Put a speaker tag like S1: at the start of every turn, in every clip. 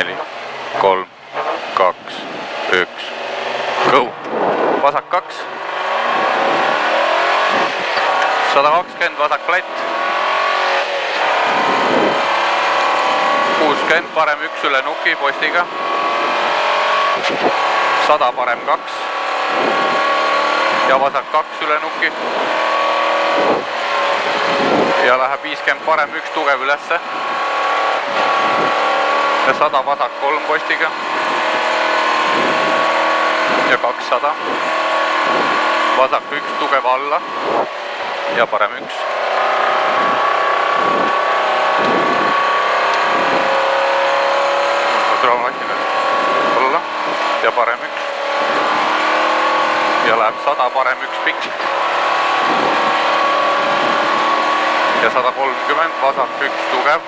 S1: 4, 3, 2, 1, go! Vasak 2, 120, vasak flat, 60, parem 1 üle nuki postiga, 100, parem 2 ja vasak 2 üle nuki ja läheb 50, parem 1 tugev ülesse ja 100, vasak 3 postiga ja 200, vasak 1 tugev alla ja parem 1 alla ja parem 1 ja läheb 100, parem 1 pikk ja 130, vasak 1 tugev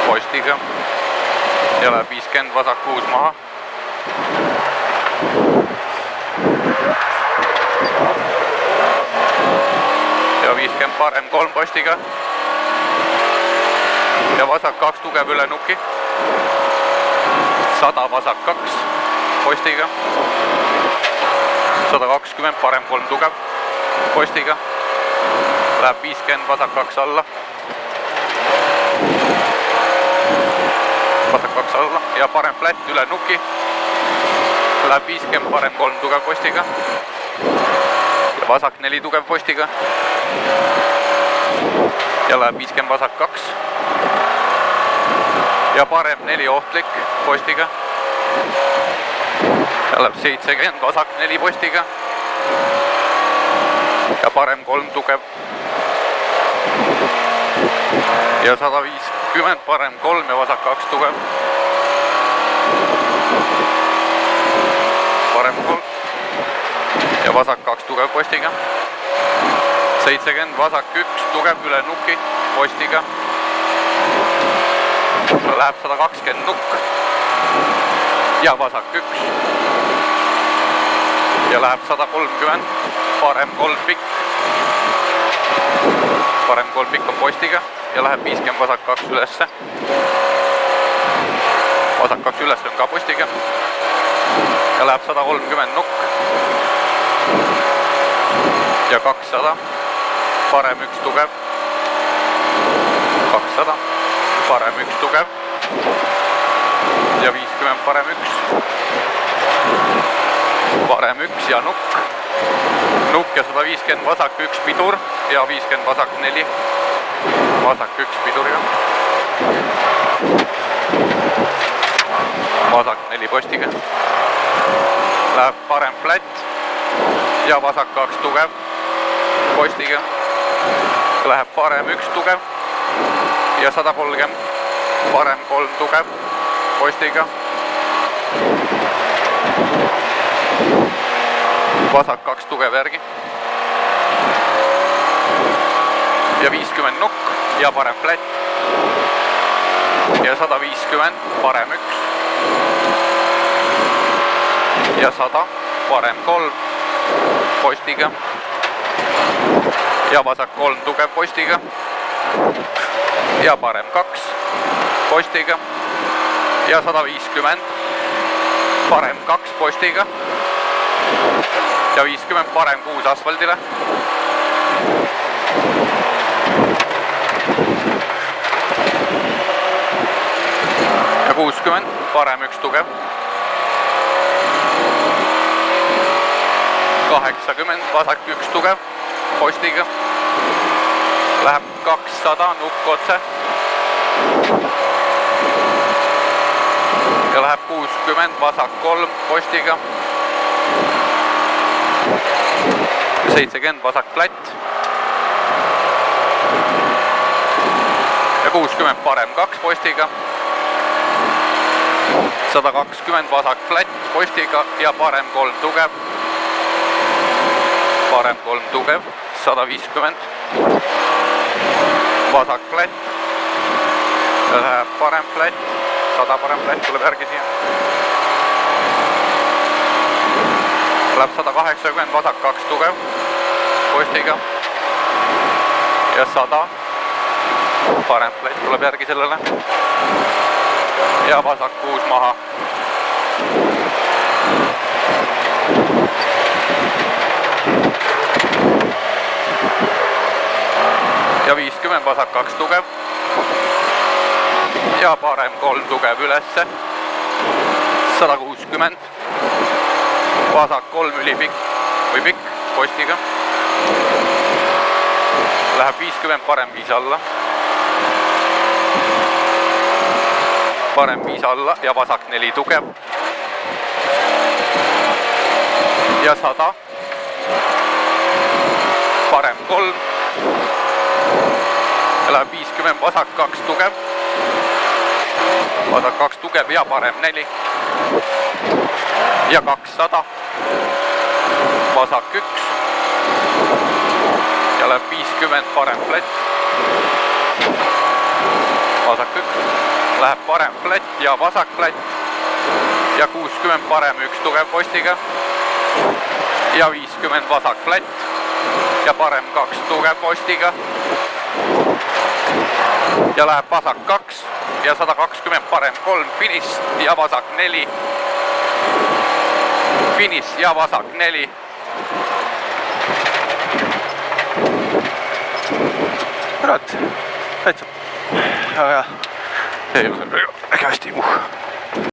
S1: postiga ja läheb 50, vasak 6 maha ja 50, parem 3 postiga ja vasak 2 tugev üle nuki, 100, vasak 2 postiga, 120, parem 3 tugev postiga, läheb 50, vasak 2 alla, vasak 2 alla ja parem flat üle nuki, läheb 50, parem 3 tugev postiga ja vasak 4 tugev postiga ja läheb 50, vasak 2 ja parem 4 ohtlik postiga ja läheb 70, vasak 4 postiga ja parem 3 tugev ja 150, parem 3 ja vasak 2 tugev, parem 3 ja vasak 2 tugev postiga, 70, vasak 1 tugev üle nuki postiga, läheb 120 nukk ja vasak 1 ja läheb 130, parem 3 pikk, parem 3 pikk on postiga ja läheb 50, vasak 2 ülesse, vasak 2 ülesse on ka postiga ja läheb 130 nukk ja 200, parem 1 tugev, 200, parem 1 tugev ja 50, parem 1, parem 1 ja nukk ja 150, vasak 1 pidur ja 50, vasak 4, vasak 1 piduriga, vasak 4 postiga, läheb parem flat ja vasak 2 tugev postiga, läheb parem 1 tugev ja 130, parem 3 tugev postiga, vasak 2 tugev järgi ja 50 nukk ja parem flat ja 150, parem 1 ja 100, parem 3 postiga ja vasak 3 tugev postiga ja parem 2 postiga ja 150, parem 2 postiga ja 50, parem 6 asfaldile ja 60, parem 1 tugev, 80, vasak 1 tugev postiga, läheb 200 nukk otse ja läheb 60, vasak 3 postiga, 70, vasak flat ja 60, parem 2 postiga, 120, vasak flat postiga ja parem 3 tugev, parem 3 tugev, 150, vasak flat ja läheb parem flat, 100 parem flat tuleb järgi siia. Läheb 180, vasak 2 tugev postiga ja 100 parem flat tuleb järgi sellele ja vasak 6 maha. ja 50 vasak 2 tugev ja parem 3 tugev ülesse, 160, vasak 3 ülipikk või pikk postiga, läheb 50, parem 5 alla, parem 5 alla ja vasak 4 tugev ja 100, parem 3 ja läheb 50, vasak 2 tugev, vasak 2 tugev ja parem 4 ja 200, vasak 1 ja läheb 50, parem flat, vasak 1, läheb parem flat ja vasak flat ja 60, parem 1 tugev postiga ja 50 vasak flat ja parem 2 tugev postiga ja läheb vasak 2 ja 120, parem 3 finiš ja vasak 4, finiš ja vasak 4.
S2: kurat, täitsa väga hea.
S1: Ei, äge hästi.